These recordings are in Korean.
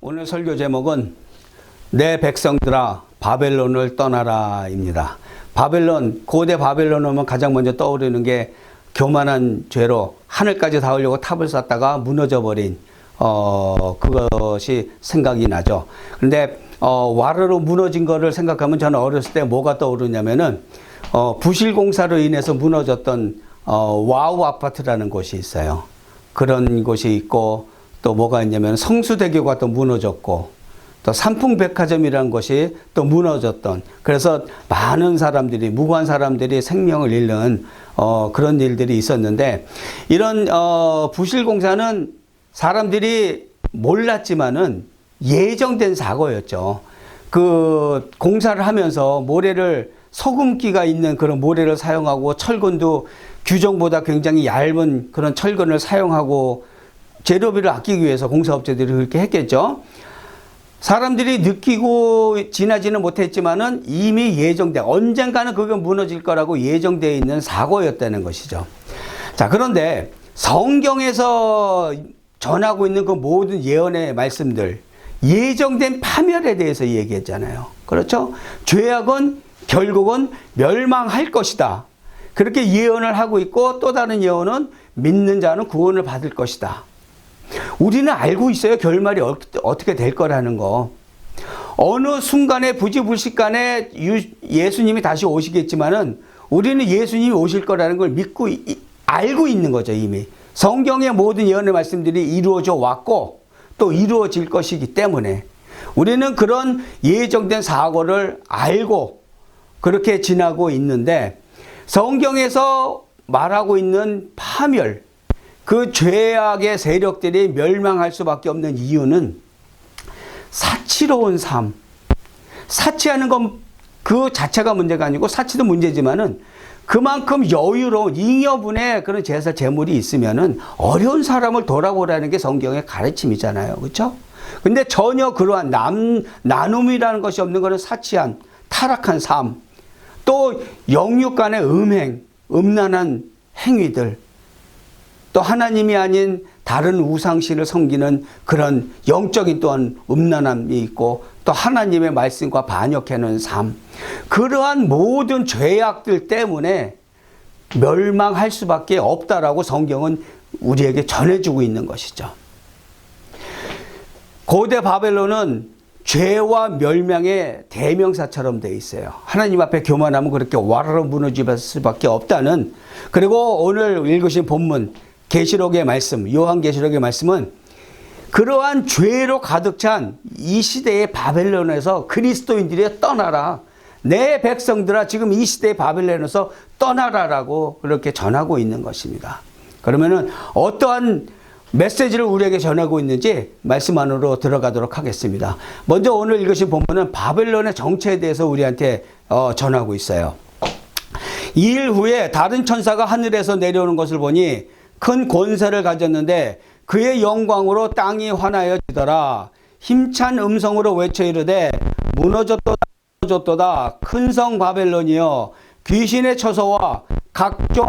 오늘 설교 제목은 내 백성들아 바벨론을 떠나라입니다. 바벨론, 고대 바벨론 하면 가장 먼저 떠오르는 게 교만한 죄로 하늘까지 닿으려고 탑을 쌓다가 무너져 버린 그것이 생각이 나죠. 그런데 와르르 무너진 거를 생각하면 저는 어렸을 때 뭐가 떠오르냐면은 부실공사로 인해서 무너졌던 와우 아파트라는 곳이 있어요. 그런 곳이 있고 또 뭐가 있냐면 성수대교가 또 무너졌고 또 삼풍백화점이라는 것이 또 무너졌던, 그래서 많은 사람들이, 무고한 사람들이 생명을 잃는 그런 일들이 있었는데, 이런 부실공사는 사람들이 몰랐지만은 예정된 사고였죠. 그 공사를 하면서 모래를, 소금기가 있는 그런 모래를 사용하고 철근도 규정보다 굉장히 얇은 그런 철근을 사용하고 재료비를 아끼기 위해서 공사업체들이 그렇게 했겠죠. 사람들이 느끼고 지나지는 못했지만은 이미 예정돼, 언젠가는 그게 무너질 거라고 예정되어 있는 사고였다는 것이죠. 자, 그런데 성경에서 전하고 있는 그 모든 예언의 말씀들, 예정된 파멸에 대해서 얘기했잖아요. 그렇죠? 죄악은 결국은 멸망할 것이다. 그렇게 예언을 하고 있고, 또 다른 예언은 믿는 자는 구원을 받을 것이다. 우리는 알고 있어요. 결말이 어떻게 될 거라는 거. 어느 순간에 부지불식간에 예수님이 다시 오시겠지만은 우리는 예수님이 오실 거라는 걸 믿고 알고 있는 거죠. 이미 성경의 모든 예언의 말씀들이 이루어져 왔고 또 이루어질 것이기 때문에 우리는 그런 예정된 사고를 알고 그렇게 지나고 있는데, 성경에서 말하고 있는 파멸, 그 죄악의 세력들이 멸망할 수밖에 없는 이유는 사치로운 삶. 사치하는 건 그 자체가 문제가 아니고, 사치도 문제지만은 그만큼 여유로운 잉여분의 그런 제사 재물이 있으면은 어려운 사람을 돌아보라는 게 성경의 가르침이잖아요. 그렇죠? 근데 전혀 그러한 나눔이라는 것이 없는 것은 사치한 타락한 삶, 또 영육 간의 음행, 음란한 행위들, 또 하나님이 아닌 다른 우상신을 섬기는 그런 영적인 또한 음란함이 있고, 또 하나님의 말씀과 반역하는 삶, 그러한 모든 죄악들 때문에 멸망할 수밖에 없다라고 성경은 우리에게 전해주고 있는 것이죠. 고대 바벨론은 죄와 멸망의 대명사처럼 되어 있어요. 하나님 앞에 교만하면 그렇게 와르르 무너질 수밖에 없다는. 그리고 오늘 읽으신 본문 계시록의 말씀, 요한계시록의 말씀은 그러한 죄로 가득 찬 이 시대의 바벨론에서 그리스도인들이 떠나라, 내 백성들아 지금 이 시대의 바벨론에서 떠나라라고 그렇게 전하고 있는 것입니다. 그러면은 어떠한 메시지를 우리에게 전하고 있는지 말씀 안으로 들어가도록 하겠습니다. 먼저 오늘 읽으신 본문은 바벨론의 정체에 대해서 우리한테 전하고 있어요. 2일 후에 다른 천사가 하늘에서 내려오는 것을 보니 큰 권세를 가졌는데 그의 영광으로 땅이 환하여지더라. 힘찬 음성으로 외쳐 이르되 무너졌도다 큰 성 바벨론이여, 귀신의 처소와 각종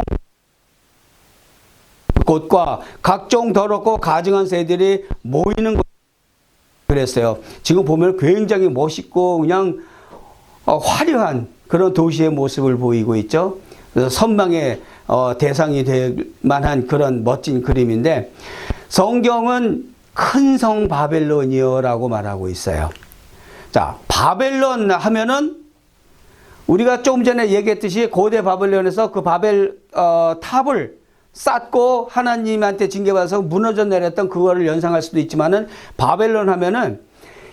곳과 각종 더럽고 가증한 새들이 모이는 곳. 그랬어요. 지금 보면 굉장히 멋있고 그냥 화려한 그런 도시의 모습을 보이고 있죠. 그래서 선망의 대상이 될 만한 그런 멋진 그림인데, 성경은 큰 성 바벨론이여라고 말하고 있어요. 자, 바벨론 하면은 우리가 조금 전에 얘기했듯이 고대 바벨론에서 그 바벨 탑을 쌓고 하나님한테 징계받아서 무너져 내렸던 그거를 연상할 수도 있지만은, 바벨론 하면은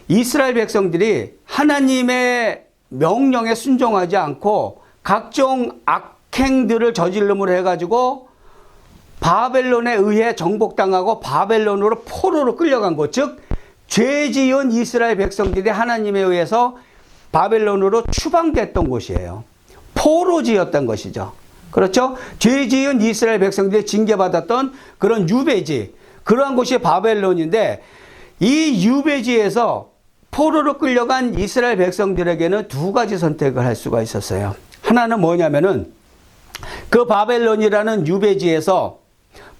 이스라엘 백성들이 하나님의 명령에 순종하지 않고 각종 악행들을 저질름으로 해가지고 바벨론에 의해 정복당하고 바벨론으로 포로로 끌려간 것, 즉 죄 지은 이스라엘 백성들이 하나님에 의해서 바벨론으로 추방됐던 곳이에요. 포로지였던 것이죠. 그렇죠? 죄 지은 이스라엘 백성들이 징계받았던 그런 유배지, 그러한 곳이 바벨론인데, 이 유배지에서 포로로 끌려간 이스라엘 백성들에게는 두 가지 선택을 할 수가 있었어요. 하나는 뭐냐면은 그 바벨론이라는 유배지에서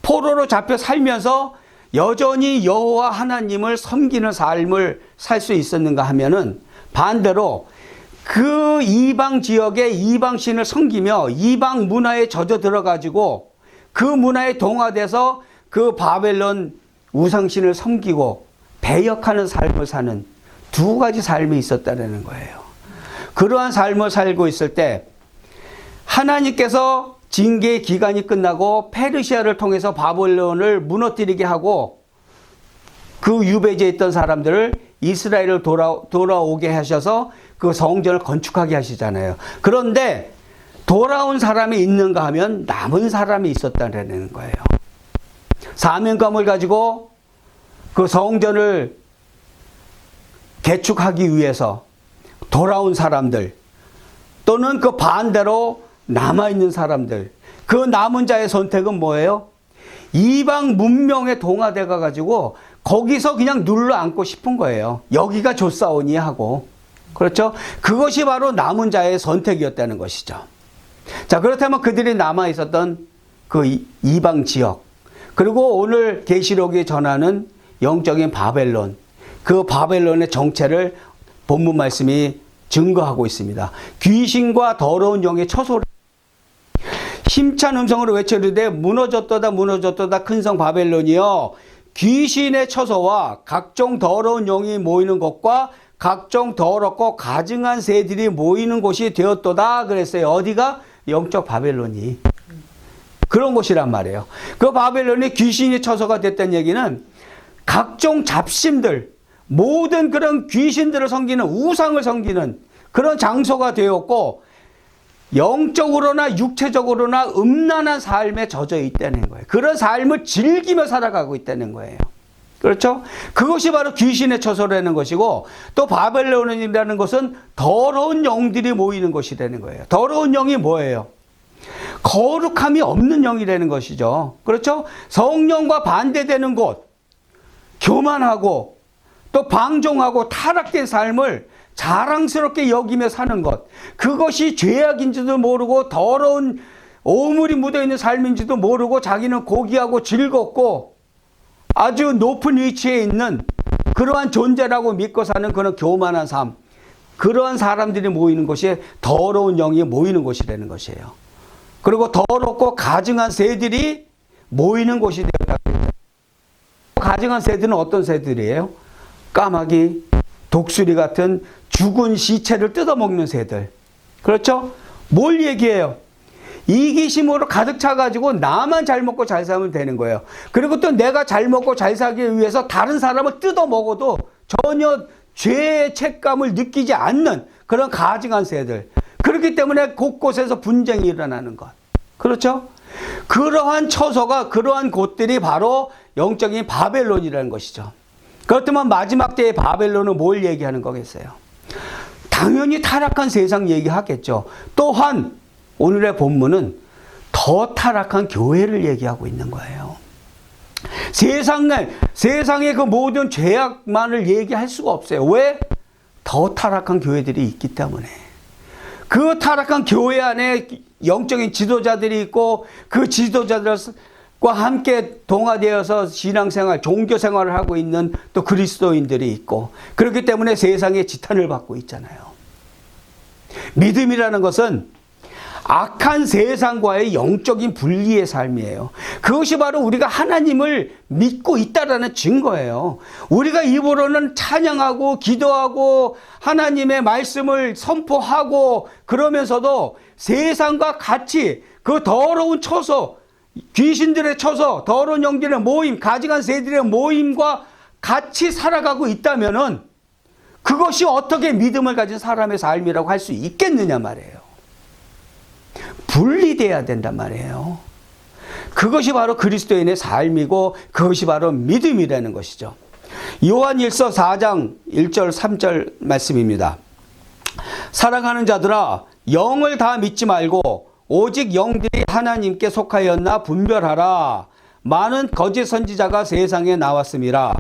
포로로 잡혀 살면서 여전히 여호와 하나님을 섬기는 삶을 살 수 있었는가 하면은 반대로 그 이방 지역의 이방신을 섬기며 이방 문화에 젖어 들어가지고 그 문화에 동화돼서 그 바벨론 우상신을 섬기고 배역하는 삶을 사는 두 가지 삶이 있었다는 거예요. 그러한 삶을 살고 있을 때 하나님께서 징계의 기간이 끝나고 페르시아를 통해서 바벨론을 무너뜨리게 하고 그 유배지에 있던 사람들을 이스라엘을 돌아오게 하셔서 그 성전을 건축하게 하시잖아요. 그런데 돌아온 사람이 있는가 하면 남은 사람이 있었다는 거예요. 사명감을 가지고 그 성전을 개축하기 위해서 돌아온 사람들, 또는 그 반대로 남아있는 사람들, 그 남은 자의 선택은 뭐예요? 이방 문명에 동화돼 가지고 거기서 그냥 눌러 앉고 싶은 거예요. 여기가 좋사오니 하고. 그렇죠? 그것이 바로 남은 자의 선택이었다는 것이죠. 자, 그렇다면 그들이 남아있었던 그 이방 지역, 그리고 오늘 계시록이 전하는 영적인 바벨론, 그 바벨론의 정체를 본문 말씀이 증거하고 있습니다. 귀신과 더러운 영의 처소를 힘찬 음성으로 외쳐이르되 무너졌도다 무너졌도다 큰 성 바벨론이여, 귀신의 처소와 각종 더러운 영이 모이는 곳과 각종 더럽고 가증한 새들이 모이는 곳이 되었도다 그랬어요. 어디가? 영적 바벨론이 그런 곳이란 말이에요. 그 바벨론이 귀신의 처소가 됐다는 얘기는 각종 잡심들, 모든 그런 귀신들을 섬기는, 우상을 섬기는 그런 장소가 되었고, 영적으로나 육체적으로나 음란한 삶에 젖어 있다는 거예요. 그런 삶을 즐기며 살아가고 있다는 거예요. 그렇죠? 그것이 바로 귀신의 처소라는 것이고, 또 바벨론이라는 것은 더러운 영들이 모이는 곳이라는 거예요. 더러운 영이 뭐예요? 거룩함이 없는 영이라는 것이죠. 그렇죠? 성령과 반대되는 곳, 교만하고 또 방종하고 타락된 삶을 자랑스럽게 여기며 사는 것, 그것이 죄악인지도 모르고 더러운 오물이 묻어있는 삶인지도 모르고 자기는 고귀하고 즐겁고 아주 높은 위치에 있는 그러한 존재라고 믿고 사는 그런 교만한 삶, 그러한 사람들이 모이는 곳이 더러운 영이 모이는 곳이라는 것이에요. 그리고 더럽고 가증한 새들이 모이는 곳이 되었다. 가증한 새들은 어떤 새들이에요? 까마귀, 독수리 같은 죽은 시체를 뜯어먹는 새들. 그렇죠? 뭘 얘기해요? 이기심으로 가득 차가지고 나만 잘 먹고 잘 살면 되는 거예요. 그리고 또 내가 잘 먹고 잘 살기 위해서 다른 사람을 뜯어먹어도 전혀 죄의 책감을 느끼지 않는 그런 가증한 새들. 그렇기 때문에 곳곳에서 분쟁이 일어나는 것. 그렇죠? 그러한 처소가, 그러한 곳들이 바로 영적인 바벨론이라는 것이죠. 그렇다면 마지막 때의 바벨론은 뭘 얘기하는 거겠어요? 당연히 타락한 세상 얘기하겠죠. 또한 오늘의 본문은 더 타락한 교회를 얘기하고 있는 거예요. 세상의 그 모든 죄악만을 얘기할 수가 없어요. 왜? 더 타락한 교회들이 있기 때문에. 그 타락한 교회 안에 영적인 지도자들이 있고, 그 지도자들과 함께 동화되어서 신앙생활, 종교생활을 하고 있는 또 그리스도인들이 있고, 그렇기 때문에 세상에 지탄을 받고 있잖아요. 믿음이라는 것은 악한 세상과의 영적인 분리의 삶이에요. 그것이 바로 우리가 하나님을 믿고 있다라는 증거예요. 우리가 입으로는 찬양하고 기도하고 하나님의 말씀을 선포하고 그러면서도 세상과 같이 그 더러운 처소, 귀신들의 처소, 더러운 영들의 모임, 가증한 새들의 모임과 같이 살아가고 있다면은 그것이 어떻게 믿음을 가진 사람의 삶이라고 할 수 있겠느냐 말이에요. 분리돼야 된단 말이에요. 그것이 바로 그리스도인의 삶이고 그것이 바로 믿음이라는 것이죠. 요한일서 4장 1절 3절 말씀입니다. 사랑하는 자들아, 영을 다 믿지 말고 오직 영들이 하나님께 속하였나 분별하라. 많은 거짓 선지자가 세상에 나왔음이라.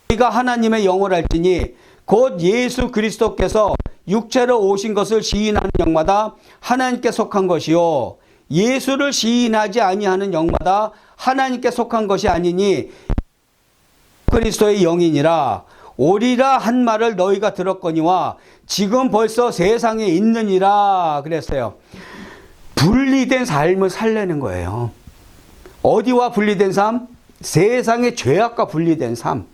우리가 하나님의 영을 알지니 곧 예수 그리스도께서 육체로 오신 것을 시인하는 영마다 하나님께 속한 것이요, 예수를 시인하지 아니하는 영마다 하나님께 속한 것이 아니니 그리스도의 영이니라. 오리라 한 말을 너희가 들었거니와 지금 벌써 세상에 있느니라 그랬어요. 분리된 삶을 살려는 거예요. 어디와 분리된 삶? 세상의 죄악과 분리된 삶.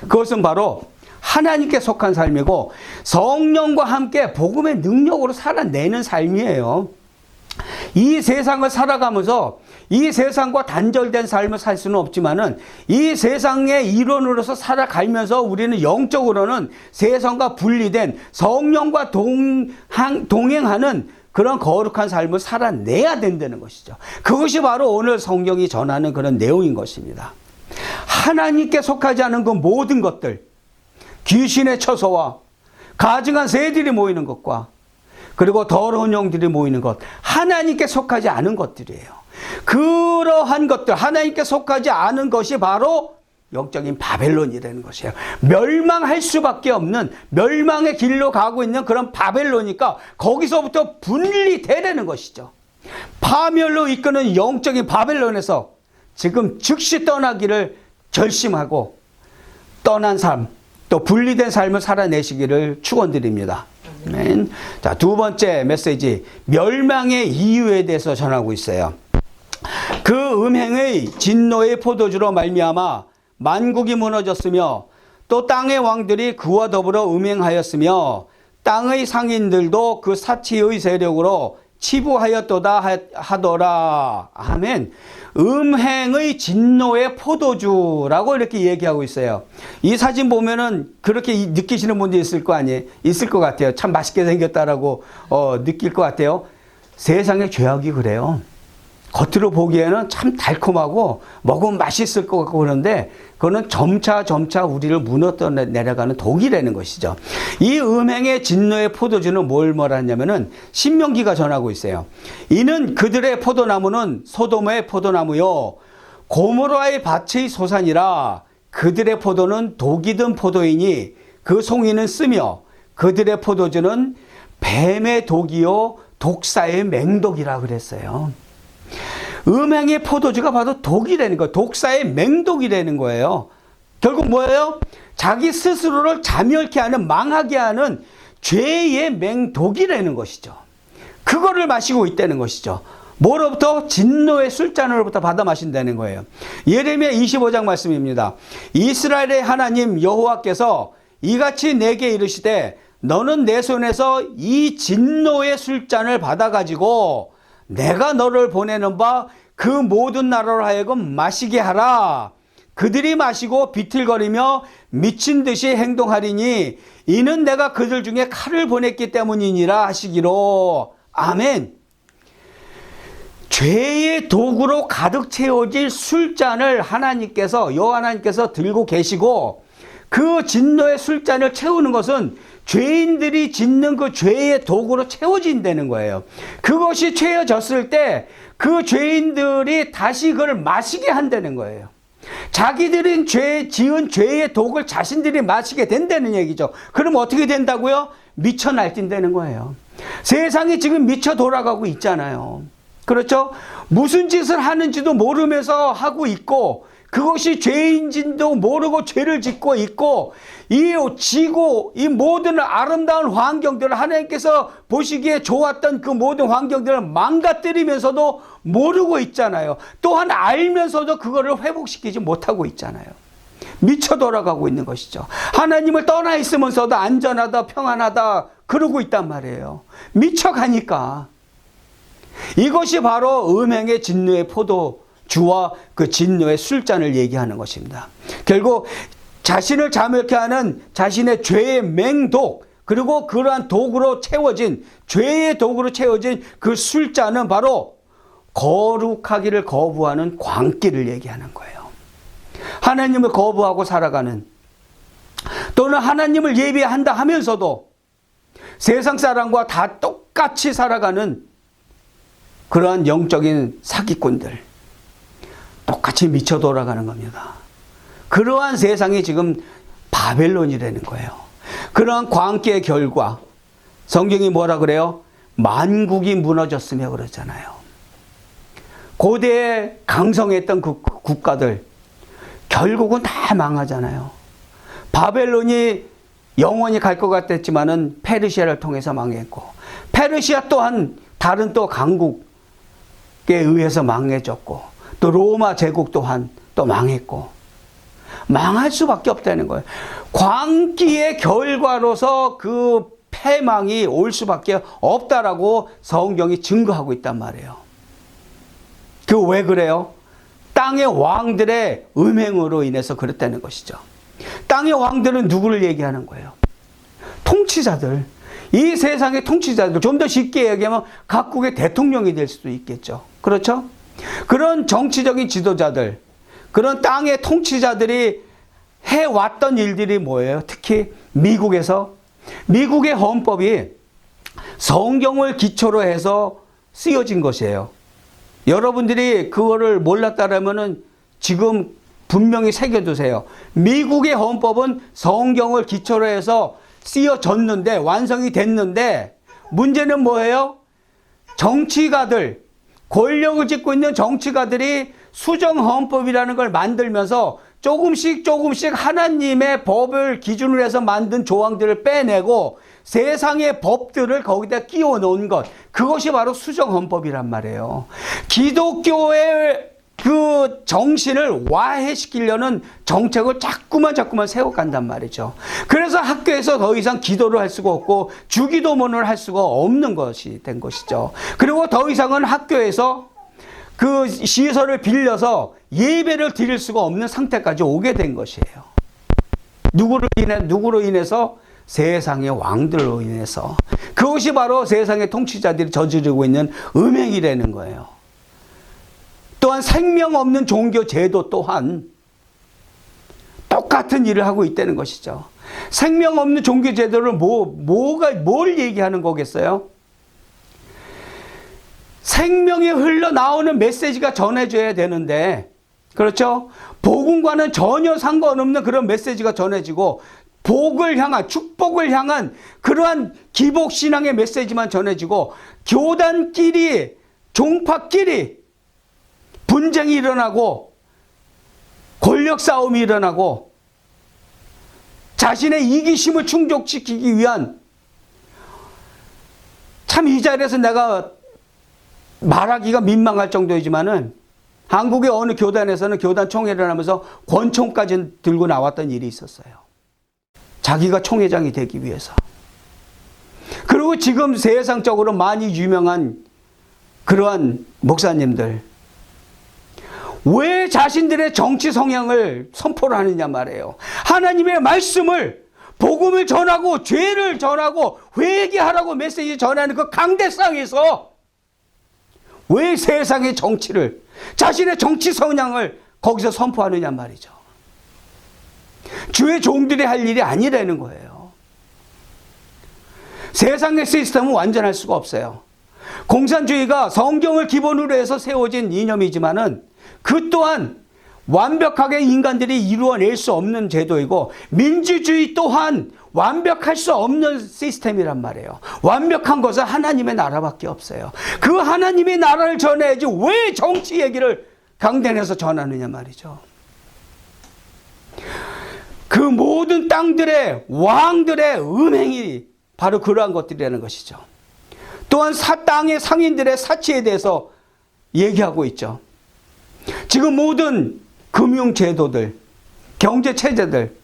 그것은 바로 하나님께 속한 삶이고 성령과 함께 복음의 능력으로 살아내는 삶이에요. 이 세상을 살아가면서 이 세상과 단절된 삶을 살 수는 없지만은 이 세상의 일원으로서 살아가면서 우리는 영적으로는 세상과 분리된 성령과 동행하는 그런 거룩한 삶을 살아내야 된다는 것이죠. 그것이 바로 오늘 성경이 전하는 그런 내용인 것입니다. 하나님께 속하지 않은 그 모든 것들, 귀신의 처소와 가증한 새들이 모이는 것과 그리고 더러운 영들이 모이는 것, 하나님께 속하지 않은 것들이에요. 그러한 것들, 하나님께 속하지 않은 것이 바로 영적인 바벨론이라는 것이에요. 멸망할 수밖에 없는, 멸망의 길로 가고 있는 그런 바벨론이니까 거기서부터 분리되라는 것이죠. 파멸로 이끄는 영적인 바벨론에서 지금 즉시 떠나기를 결심하고 떠난 삶, 또 분리된 삶을 살아내시기를 축원드립니다. 아멘. 자, 두 번째 메시지, 멸망의 이유에 대해서 전하고 있어요. 그 음행의 진노의 포도주로 말미암아 만국이 무너졌으며 또 땅의 왕들이 그와 더불어 음행하였으며 땅의 상인들도 그 사치의 세력으로 치부하였도다 하더라. 아멘. 음행의 진노의 포도주라고 이렇게 얘기하고 있어요. 이 사진 보면은 그렇게 느끼시는 분도 있을 거 아니에요? 있을 것 같아요. 참 맛있게 생겼다라고 느낄 것 같아요. 세상의 죄악이 그래요. 겉으로 보기에는 참 달콤하고 먹으면 맛있을 것 같고 그런데 그거는 점차 우리를 무너뜨려 내려가는 독이라는 것이죠. 이 음행의 진노의 포도주는 뭘 말하냐면은 신명기가 전하고 있어요. 이는 그들의 포도나무는 소돔의 포도나무요 고모라의 밭의 소산이라. 그들의 포도는 독이 든 포도이니 그 송이는 쓰며 그들의 포도주는 뱀의 독이요 독사의 맹독이라 그랬어요. 음행의 포도주가 바로 독이라는 거예요. 독사의 맹독이라는 거예요. 결국 뭐예요? 자기 스스로를 자멸케 하는, 망하게 하는 죄의 맹독이라는 것이죠. 그거를 마시고 있다는 것이죠. 뭐로부터? 진노의 술잔으로부터 받아 마신다는 거예요. 예레미야 25장 말씀입니다. 이스라엘의 하나님 여호와께서 이같이 내게 이르시되 너는 내 손에서 이 진노의 술잔을 받아가지고 내가 너를 보내는 바 그 모든 나라로 하여금 마시게 하라. 그들이 마시고 비틀거리며 미친 듯이 행동하리니 이는 내가 그들 중에 칼을 보냈기 때문이니라 하시기로. 아멘. 죄의 독으로 가득 채워질 술잔을 여호와 하나님께서 들고 계시고 그 진노의 술잔을 채우는 것은 죄인들이 짓는 그 죄의 독으로 채워진다는 거예요. 그것이 채워졌을 때 그 죄인들이 다시 그걸 마시게 한다는 거예요. 자기들은 지은 죄의 독을 자신들이 마시게 된다는 얘기죠. 그럼 어떻게 된다고요? 미쳐 날뛴다는 거예요. 세상이 지금 미쳐 돌아가고 있잖아요. 그렇죠? 무슨 짓을 하는지도 모르면서 하고 있고 그것이 죄인지도 모르고 죄를 짓고 있고 이 모든 아름다운 환경들을 하나님께서 보시기에 좋았던 그 모든 환경들을 망가뜨리면서도 모르고 있잖아요. 또한 알면서도 그거를 회복시키지 못하고 있잖아요. 미쳐 돌아가고 있는 것이죠. 하나님을 떠나 있으면서도 안전하다 평안하다 그러고 있단 말이에요. 미쳐가니까. 이것이 바로 음행의 진노의 포도주와 그 진노의 술잔을 얘기하는 것입니다. 결국 자신을 자멸케 하는 자신의 죄의 맹독, 그리고 그러한 독으로 채워진, 죄의 독으로 채워진 그 술잔은 바로 거룩하기를 거부하는 광기를 얘기하는 거예요. 하나님을 거부하고 살아가는, 또는 하나님을 예배한다 하면서도 세상 사람과 다 똑같이 살아가는 그러한 영적인 사기꾼들, 똑같이 미쳐 돌아가는 겁니다. 그러한 세상이 지금 바벨론이라는 거예요. 그러한 광기의 결과, 성경이 뭐라 그래요? 만국이 무너졌으며 그러잖아요. 고대에 강성했던 그 국가들 결국은 다 망하잖아요. 바벨론이 영원히 갈 것 같았지만은 페르시아를 통해서 망했고, 페르시아 또한 다른 또 강국에 의해서 망해졌고, 또 로마 제국 또한 또 망했고, 망할 수밖에 없다는 거예요. 광기의 결과로서 그 패망이 올 수밖에 없다라고 성경이 증거하고 있단 말이에요. 그 왜 그래요? 땅의 왕들의 음행으로 인해서 그렇다는 것이죠. 땅의 왕들은 누구를 얘기하는 거예요? 통치자들. 이 세상의 통치자들, 좀 더 쉽게 얘기하면 각국의 대통령이 될 수도 있겠죠. 그렇죠? 그런 정치적인 지도자들, 그런 땅의 통치자들이 해왔던 일들이 뭐예요? 특히 미국에서, 미국의 헌법이 성경을 기초로 해서 쓰여진 것이에요. 여러분들이 그거를 몰랐다라면은 지금 분명히 새겨두세요. 미국의 헌법은 성경을 기초로 해서 쓰여졌는데, 완성이 됐는데, 문제는 뭐예요? 정치가들, 권력을 쥐고 있는 정치가들이 수정헌법이라는 걸 만들면서 조금씩 하나님의 법을 기준으로 해서 만든 조항들을 빼내고 세상의 법들을 거기다 끼워 놓은 것, 그것이 바로 수정헌법이란 말이에요. 기독교의 그 정신을 와해시키려는 정책을 자꾸만 세워간단 말이죠. 그래서 학교에서 더 이상 기도를 할 수가 없고 주기도문을 할 수가 없는 것이 된 것이죠. 그리고 더 이상은 학교에서 그 시설을 빌려서 예배를 드릴 수가 없는 상태까지 오게 된 것이에요. 누구로 인해서? 세상의 왕들로 인해서. 그것이 바로 세상의 통치자들이 저지르고 있는 음행이라는 거예요. 또한 생명 없는 종교 제도 또한 똑같은 일을 하고 있다는 것이죠. 생명 없는 종교 제도를 뭘 얘기하는 거겠어요? 생명이 흘러나오는 메시지가 전해져야 되는데, 그렇죠? 복음과는 전혀 상관없는 그런 메시지가 전해지고, 복을 향한, 축복을 향한 그러한 기복신앙의 메시지만 전해지고, 교단끼리, 종파끼리 분쟁이 일어나고, 권력 싸움이 일어나고, 자신의 이기심을 충족시키기 위한, 참 이 자리에서 내가 말하기가 민망할 정도이지만은 한국의 어느 교단에서는 교단 총회를 하면서 권총까지 들고 나왔던 일이 있었어요. 자기가 총회장이 되기 위해서. 그리고 지금 세상적으로 많이 유명한 그러한 목사님들, 왜 자신들의 정치 성향을 선포를 하느냐 말이에요. 하나님의 말씀을, 복음을 전하고 죄를 전하고 회개하라고 메시지 전하는 그 강대상에서 왜 세상의 정치를, 자신의 정치 성향을 거기서 선포하느냐 말이죠. 주의 종들이 할 일이 아니라는 거예요. 세상의 시스템은 완전할 수가 없어요. 공산주의가 성경을 기본으로 해서 세워진 이념이지만은 그 또한 완벽하게 인간들이 이루어낼 수 없는 제도이고, 민주주의 또한 완벽할 수 없는 시스템이란 말이에요. 완벽한 것은 하나님의 나라밖에 없어요. 그 하나님의 나라를 전해야지 왜 정치 얘기를 강단에서 전하느냐 말이죠. 그 모든 땅들의 왕들의 음행이 바로 그러한 것들이라는 것이죠. 또한 땅의 상인들의 사치에 대해서 얘기하고 있죠. 지금 모든 금융제도들, 경제체제들,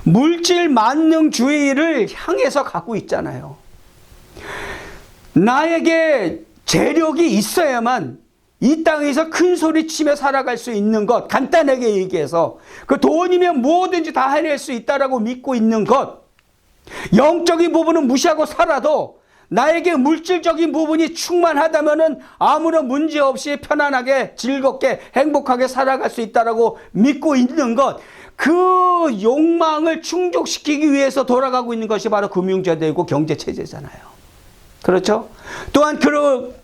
물질 만능주의를 향해서 가고 있잖아요. 나에게 재력이 있어야만 이 땅에서 큰 소리 치며 살아갈 수 있는 것, 간단하게 얘기해서 그 돈이면 무엇든지 다 해낼 수 있다라고 믿고 있는 것, 영적인 부분은 무시하고 살아도 나에게 물질적인 부분이 충만하다면은 아무런 문제 없이 편안하게 즐겁게 행복하게 살아갈 수 있다라고 믿고 있는 것, 그 욕망을 충족시키기 위해서 돌아가고 있는 것이 바로 금융제도이고 경제체제잖아요. 그렇죠? 또한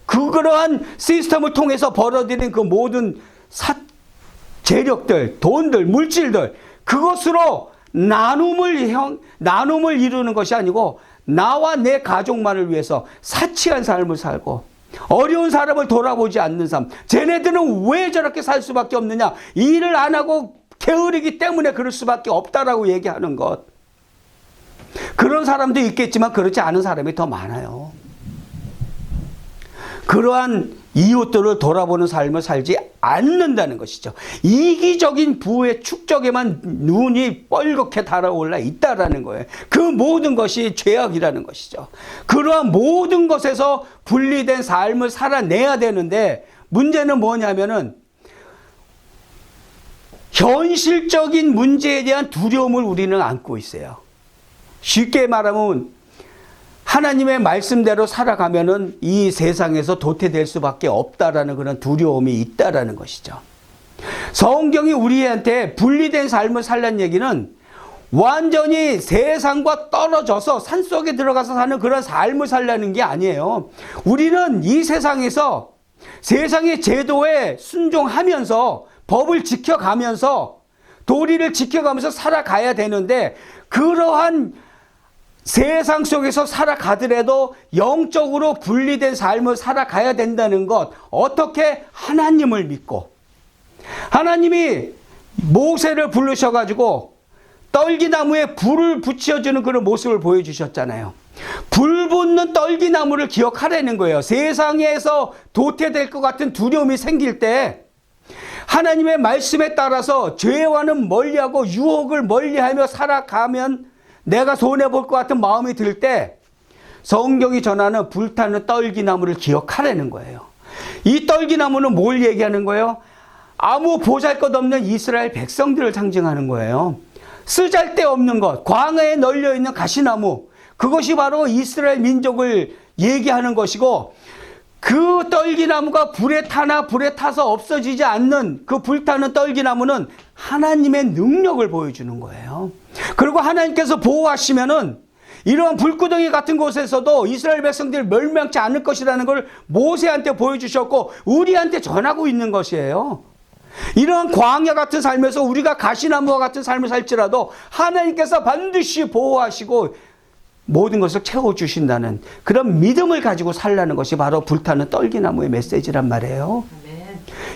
그러한 시스템을 통해서 벌어들인 그 모든 재력들, 돈들, 물질들, 그것으로 나눔을 이루는 것이 아니고 나와 내 가족만을 위해서 사치한 삶을 살고, 어려운 사람을 돌아보지 않는 삶. 쟤네들은 왜 저렇게 살 수밖에 없느냐? 일을 안 하고 게으르기 때문에 그럴 수밖에 없다라고 얘기하는 것. 그런 사람도 있겠지만 그렇지 않은 사람이 더 많아요. 그러한 이웃들을 돌아보는 삶을 살지 않는다는 것이죠. 이기적인 부의 축적에만 눈이 뻘겋게 달아올라 있다라는 거예요. 그 모든 것이 죄악이라는 것이죠. 그러한 모든 것에서 분리된 삶을 살아내야 되는데 문제는 뭐냐면은 현실적인 문제에 대한 두려움을 우리는 안고 있어요. 쉽게 말하면 하나님의 말씀대로 살아가면은 이 세상에서 도태될 수밖에 없다라는 그런 두려움이 있다라는 것이죠. 성경이 우리한테 분리된 삶을 살란 얘기는 완전히 세상과 떨어져서 산속에 들어가서 사는 그런 삶을 살라는 게 아니에요. 우리는 이 세상에서 세상의 제도에 순종하면서 법을 지켜가면서 도리를 지켜가면서 살아가야 되는데 그러한 세상 속에서 살아가더라도 영적으로 분리된 삶을 살아가야 된다는 것. 어떻게? 하나님을 믿고. 하나님이 모세를 부르셔가지고 떨기나무에 불을 붙여주는 그런 모습을 보여주셨잖아요. 불 붙는 떨기나무를 기억하라는 거예요. 세상에서 도태될 것 같은 두려움이 생길 때 하나님의 말씀에 따라서 죄와는 멀리하고 유혹을 멀리하며 살아가면 내가 손해볼 것 같은 마음이 들 때 성경이 전하는 불타는 떨기나무를 기억하라는 거예요. 이 떨기나무는 뭘 얘기하는 거예요? 아무 보잘것없는 이스라엘 백성들을 상징하는 거예요. 쓰잘데없는 것, 광야에 널려있는 가시나무, 그것이 바로 이스라엘 민족을 얘기하는 것이고 그 떨기나무가 불에 타서 없어지지 않는 그 불타는 떨기나무는 하나님의 능력을 보여주는 거예요. 그리고 하나님께서 보호하시면은 이러한 불구덩이 같은 곳에서도 이스라엘 백성들이 멸망치 않을 것이라는 걸 모세한테 보여주셨고 우리한테 전하고 있는 것이에요. 이러한 광야 같은 삶에서 우리가 가시나무와 같은 삶을 살지라도 하나님께서 반드시 보호하시고 모든 것을 채워주신다는 그런 믿음을 가지고 살라는 것이 바로 불타는 떨기나무의 메시지란 말이에요.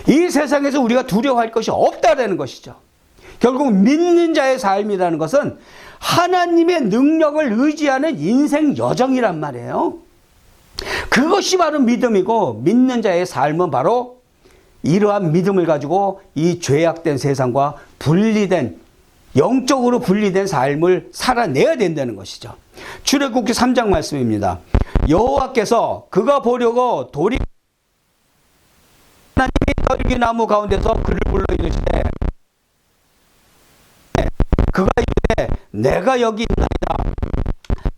이 세상에서 우리가 두려워할 것이 없다라는 것이죠. 결국 믿는 자의 삶이라는 것은 하나님의 능력을 의지하는 인생 여정이란 말이에요. 그것이 바로 믿음이고 믿는 자의 삶은 바로 이러한 믿음을 가지고 이 죄악된 세상과 분리된 영적으로 분리된 삶을 살아내야 된다는 것이죠. 출애굽기 3장 말씀입니다. 여호와께서 그가 보려고 돌이 하나님이 떨기나무 가운데서 그를 불러 이르시되 그가 이르되 내가 여기 있나이다.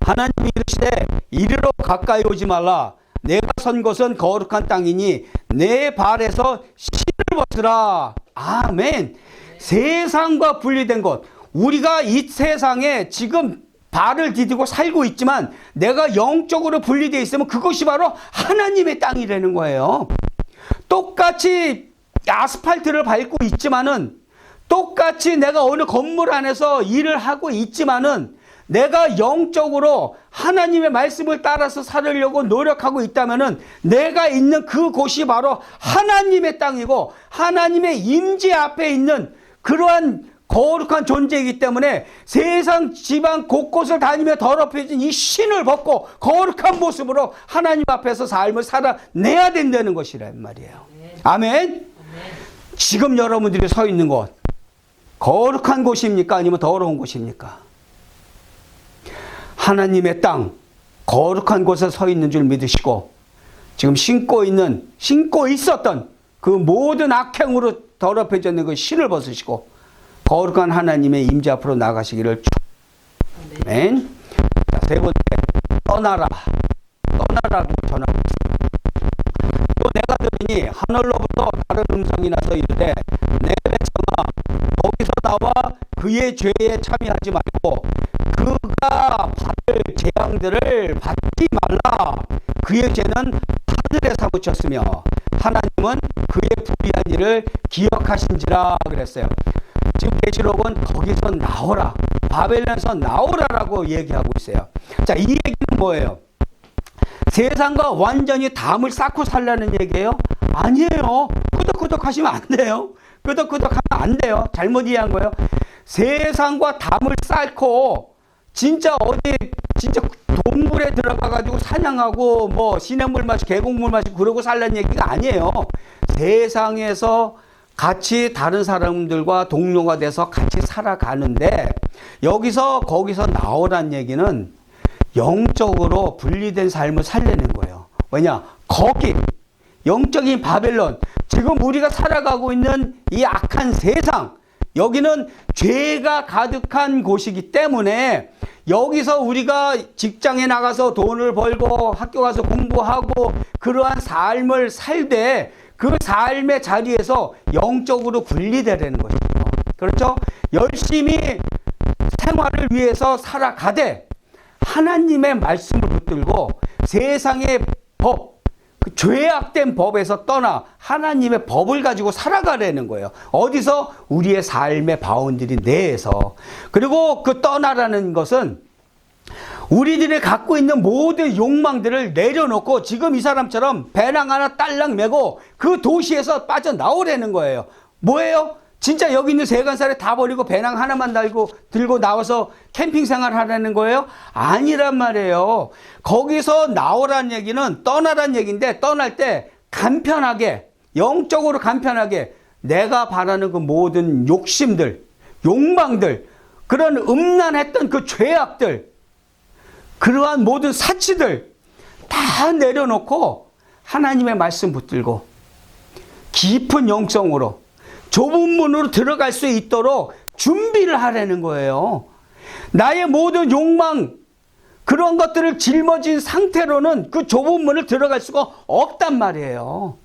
하나님이 이르시되 이리로 가까이 오지 말라. 내가 선 곳은 거룩한 땅이니 내 발에서 신을 벗으라. 아멘. 세상과 분리된 것. 우리가 이 세상에 지금 발을 디디고 살고 있지만 내가 영적으로 분리되어 있으면 그것이 바로 하나님의 땅이라는 거예요. 똑같이 아스팔트를 밟고 있지만은 똑같이 내가 어느 건물 안에서 일을 하고 있지만은 내가 영적으로 하나님의 말씀을 따라서 살으려고 노력하고 있다면은 내가 있는 그곳이 바로 하나님의 땅이고 하나님의 임재 앞에 있는 그러한 거룩한 존재이기 때문에 세상 지방 곳곳을 다니며 더럽혀진 이 신을 벗고 거룩한 모습으로 하나님 앞에서 삶을 살아내야 된다는 것이란 말이에요. 아멘. 지금 여러분들이 서 있는 곳 거룩한 곳입니까? 아니면 더러운 곳입니까? 하나님의 땅 거룩한 곳에 서 있는 줄 믿으시고 지금 신고 있었던 그 모든 악행으로 더럽혀져 있는 그 신을 벗으시고 거룩한 하나님의 임재 앞으로 나가시기를 축복합니다. 아멘. 자, 세 번째, 떠나라고 전하고 있습니다. 또 내가 들으니 하늘로부터 다른 음성이 나서 이르되 내 백성아 거기서 나와 그의 죄에 참여하지 말고 그가 받을 재앙들을 받지 말라. 그의 죄는 하늘에 사무쳤으며 하나님은 그의 불의한 일을 기억하신지라 그랬어요. 지금 계시록은 거기서 나오라, 바벨론에서 나오라라고 얘기하고 있어요. 자, 이 얘기는 뭐예요? 세상과 완전히 담을 쌓고 살라는 얘기예요? 아니에요. 끄덕끄덕 하시면 안 돼요. 끄덕끄덕 하면 안 돼요. 잘못 이해한 거예요. 세상과 담을 쌓고 진짜 진짜 동굴에 들어가가지고 사냥하고 뭐 시냇물 마시고 계곡물 마시고 그러고 살라는 얘기가 아니에요. 세상에서 같이 다른 사람들과 동료가 돼서 같이 살아가는데 거기서 나오란 얘기는 영적으로 분리된 삶을 살려는 거예요. 왜냐? 거기 영적인 바벨론, 지금 우리가 살아가고 있는 이 악한 세상, 여기는 죄가 가득한 곳이기 때문에 여기서 우리가 직장에 나가서 돈을 벌고 학교 가서 공부하고 그러한 삶을 살되 그 삶의 자리에서 영적으로 분리되라는 것이죠. 그렇죠? 열심히 생활을 위해서 살아가되 하나님의 말씀을 붙들고 세상의 법, 그 죄악된 법에서 떠나 하나님의 법을 가지고 살아가라는 거예요. 어디서? 우리의 삶의 바운드리 내에서. 그리고 그 떠나라는 것은 우리들이 갖고 있는 모든 욕망들을 내려놓고 지금 이 사람처럼 배낭 하나 딸랑 메고 그 도시에서 빠져나오라는 거예요. 뭐예요? 진짜 여기 있는 세간살에 다 버리고 배낭 하나만 들고 나와서 캠핑 생활 하라는 거예요? 아니란 말이에요. 거기서 나오라는 얘기는 떠나라는 얘기인데 떠날 때 간편하게, 영적으로 간편하게 내가 바라는 그 모든 욕심들, 욕망들, 그런 음란했던 그 죄악들, 그러한 모든 사치들 다 내려놓고 하나님의 말씀 붙들고 깊은 영성으로 좁은 문으로 들어갈 수 있도록 준비를 하라는 거예요. 나의 모든 욕망, 그런 것들을 짊어진 상태로는 그 좁은 문을 들어갈 수가 없단 말이에요.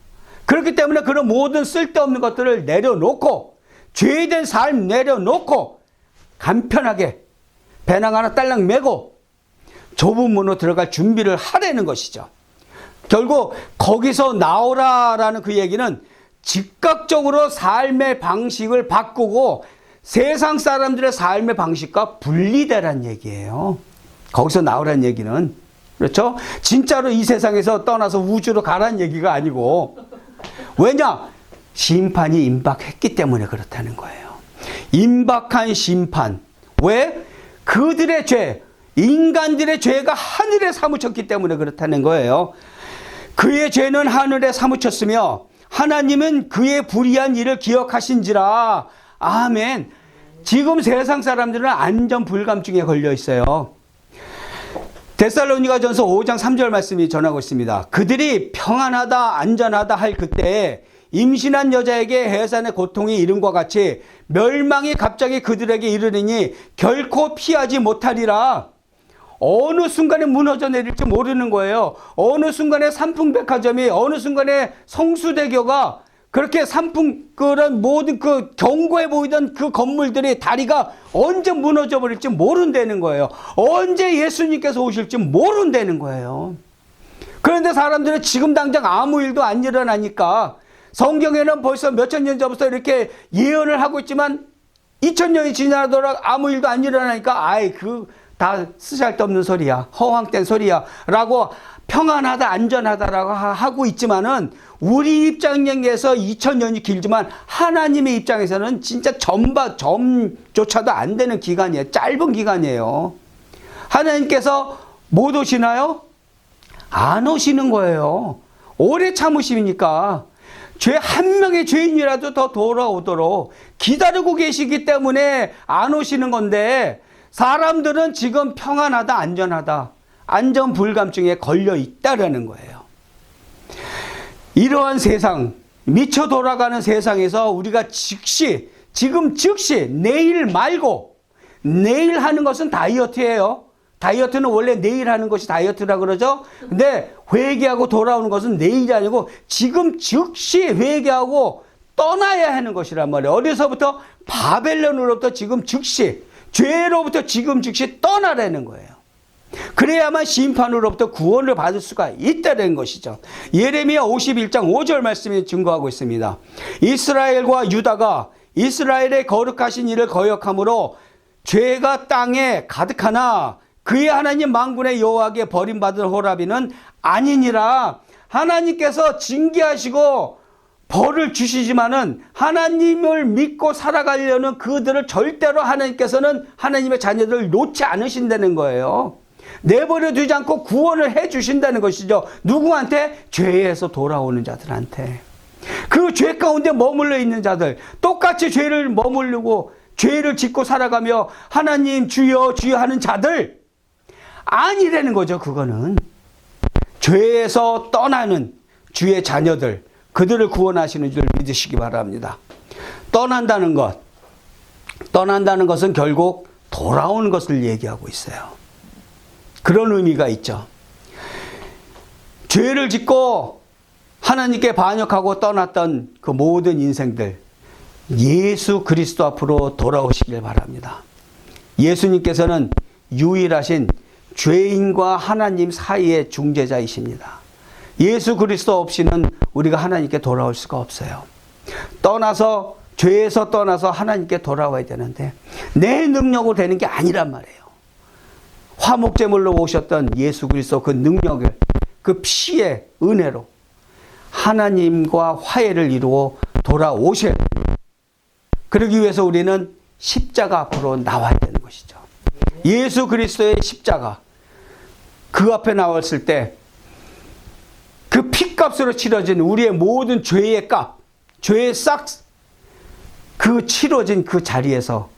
그렇기 때문에 그런 모든 쓸데없는 것들을 내려놓고 죄된 삶 내려놓고 간편하게 배낭 하나 딸랑 메고 좁은 문으로 들어갈 준비를 하라는 것이죠. 결국 거기서 나오라라는 그 얘기는 즉각적으로 삶의 방식을 바꾸고 세상 사람들의 삶의 방식과 분리되란 얘기예요. 거기서 나오란 얘기는. 그렇죠? 진짜로 이 세상에서 떠나서 우주로 가라는 얘기가 아니고. 왜냐? 심판이 임박했기 때문에 그렇다는 거예요. 임박한 심판. 왜? 그들의 죄, 인간들의 죄가 하늘에 사무쳤기 때문에 그렇다는 거예요. 그의 죄는 하늘에 사무쳤으며 하나님은 그의 불의한 일을 기억하신지라. 아멘. 지금 세상 사람들은 안전불감증에 걸려 있어요. 데살로니가전서 5장 3절 말씀이 전하고 있습니다. 그들이 평안하다 안전하다 할 그때에 임신한 여자에게 해산의 고통이 이름과 같이 멸망이 갑자기 그들에게 이르르니 결코 피하지 못하리라. 어느 순간에 무너져 내릴지 모르는 거예요. 어느 순간에 삼풍백화점이, 어느 순간에 성수대교가 그렇게 그런 모든 그 견고해 보이던 그 건물들이 다리가 언제 무너져 버릴지 모른다는 거예요. 언제 예수님께서 오실지 모른다는 거예요. 그런데 사람들은 지금 당장 아무 일도 안 일어나니까 성경에는 벌써 몇천 년 전부터 이렇게 예언을 하고 있지만 2000년이 지나도록 아무 일도 안 일어나니까 다 쓰잘데없는 소리야, 허황된 소리야 라고 평안하다 안전하다라고 하고 있지만은 우리 입장에서 2000년이 길지만 하나님의 입장에서는 진짜 점조차도 안 되는 기간이에요. 짧은 기간이에요. 하나님께서 못 오시나요? 안 오시는 거예요. 오래 참으시니까 죄 한 명의 죄인이라도 더 돌아오도록 기다리고 계시기 때문에 안 오시는 건데 사람들은 지금 평안하다 안전하다 안전불감증에 걸려 있다라는 거예요. 이러한 세상, 미쳐 돌아가는 세상에서 우리가 지금 즉시 내일 말고, 내일 하는 것은 다이어트예요. 다이어트는 원래 내일 하는 것이 다이어트라 그러죠. 근데 회개하고 돌아오는 것은 내일이 아니고 지금 즉시 회개하고 떠나야 하는 것이란 말이에요. 어디서부터? 바벨론으로부터 지금 즉시, 죄로부터 지금 즉시 떠나라는 거예요. 그래야만 심판으로부터 구원을 받을 수가 있다는 것이죠. 예레미야 51장 5절 말씀이 증거하고 있습니다. 이스라엘과 유다가 이스라엘의 거룩하신 일을 거역함으로 죄가 땅에 가득하나 그의 하나님 만군의 여호와께 버림받은 호라비는 아니니라. 하나님께서 징계하시고 벌을 주시지만은 하나님을 믿고 살아가려는 그들을 절대로 하나님께서는 하나님의 자녀들을 놓지 않으신다는 거예요. 내버려 두지 않고 구원을 해 주신다는 것이죠. 누구한테? 죄에서 돌아오는 자들한테. 그 죄 가운데 머물러 있는 자들, 똑같이 죄를 머무르고 죄를 짓고 살아가며 하나님 주여 주여 하는 자들 아니라는 거죠. 그거는 죄에서 떠나는 주의 자녀들, 그들을 구원하시는 줄 믿으시기 바랍니다. 떠난다는 것은 결국 돌아오는 것을 얘기하고 있어요. 그런 의미가 있죠. 죄를 짓고 하나님께 반역하고 떠났던 그 모든 인생들, 예수 그리스도 앞으로 돌아오시길 바랍니다. 예수님께서는 유일하신 죄인과 하나님 사이의 중재자이십니다. 예수 그리스도 없이는 우리가 하나님께 돌아올 수가 없어요. 죄에서 떠나서 하나님께 돌아와야 되는데 내 능력으로 되는 게 아니란 말이에요. 화목제물로 오셨던 예수 그리스도 그 능력을, 그 피의 은혜로 하나님과 화해를 이루어 돌아오실, 그러기 위해서 우리는 십자가 앞으로 나와야 되는 것이죠. 예수 그리스도의 십자가, 그 앞에 나왔을 때 그 피값으로 치러진 우리의 모든 죄의 값, 죄의 싹, 그 치러진 그 자리에서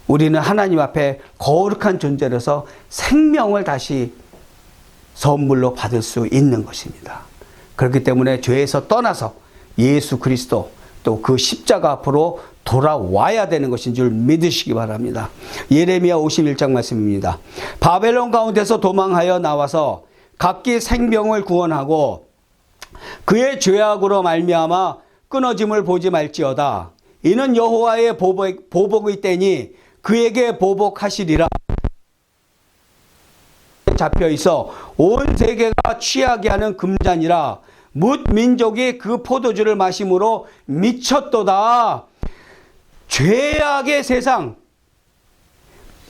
우리는 하나님 앞에 거룩한 존재로서 생명을 다시 선물로 받을 수 있는 것입니다. 그렇기 때문에 죄에서 떠나서 예수 그리스도 또 그 십자가 앞으로 돌아와야 되는 것인 줄 믿으시기 바랍니다. 예레미야 51장 말씀입니다. 바벨론 가운데서 도망하여 나와서 각기 생명을 구원하고 그의 죄악으로 말미암아 끊어짐을 보지 말지어다. 이는 여호와의 보복의 때니 그에게 보복하시리라. 잡혀 있어 온 세계가 취하게 하는 금잔이라. 뭇 민족이 그 포도주를 마심으로 미쳤도다. 죄악의 세상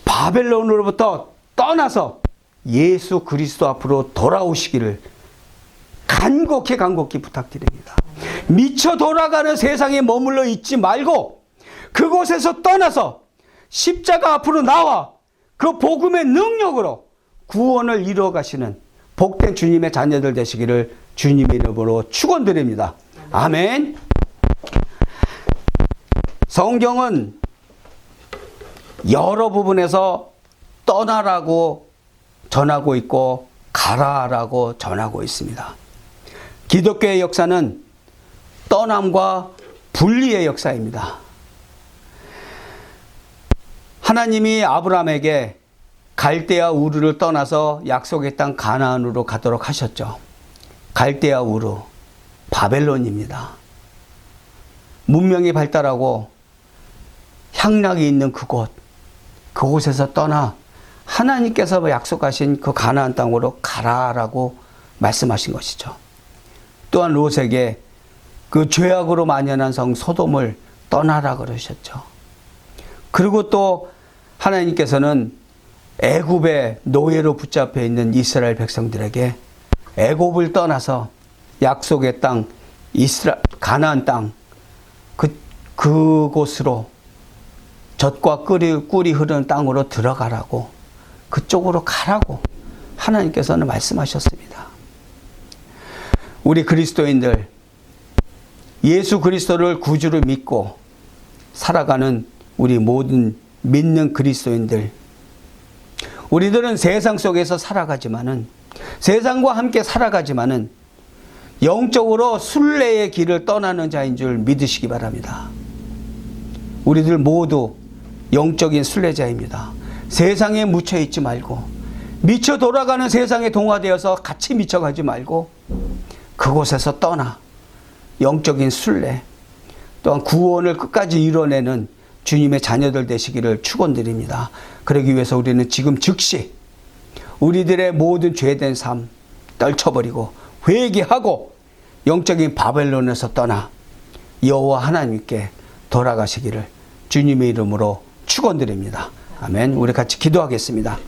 바벨론으로부터 떠나서 예수 그리스도 앞으로 돌아오시기를 간곡히 부탁드립니다. 미쳐 돌아가는 세상에 머물러 있지 말고 그곳에서 떠나서 십자가 앞으로 나와 그 복음의 능력으로 구원을 이루어 가시는 복된 주님의 자녀들 되시기를 주님의 이름으로 축원드립니다. 아멘. 성경은 여러 부분에서 떠나라고 전하고 있고 가라라고 전하고 있습니다. 기독교의 역사는 떠남과 분리의 역사입니다. 하나님이 아브라함에게 갈대아 우르를 떠나서 약속의 땅 가나안으로 가도록 하셨죠. 갈대아 우르, 바벨론입니다. 문명이 발달하고 향락이 있는 그곳에서 떠나 하나님께서 약속하신 그 가나안 땅으로 가라라고 말씀하신 것이죠. 또한 롯에게 그 죄악으로 만연한 성 소돔을 떠나라 그러셨죠. 그리고 또 하나님께서는 애굽의 노예로 붙잡혀 있는 이스라엘 백성들에게 애굽을 떠나서 약속의 땅, 가나안 땅, 그곳으로 젖과 꿀이 흐르는 땅으로 들어가라고, 그쪽으로 가라고 하나님께서는 말씀하셨습니다. 우리 그리스도인들, 예수 그리스도를 구주로 믿고 살아가는 우리 모든 믿는 그리스도인들, 우리들은 세상 속에서 살아가지만은, 세상과 함께 살아가지만은 영적으로 순례의 길을 떠나는 자인 줄 믿으시기 바랍니다. 우리들 모두 영적인 순례자입니다. 세상에 묻혀 있지 말고, 미쳐 돌아가는 세상에 동화되어서 같이 미쳐가지 말고 그곳에서 떠나 영적인 순례, 또한 구원을 끝까지 이뤄내는 주님의 자녀들 되시기를 축원드립니다. 그러기 위해서 우리는 지금 즉시 우리들의 모든 죄된 삶 떨쳐버리고 회개하고 영적인 바벨론에서 떠나 여호와 하나님께 돌아가시기를 주님의 이름으로 축원드립니다. 아멘. 우리 같이 기도하겠습니다.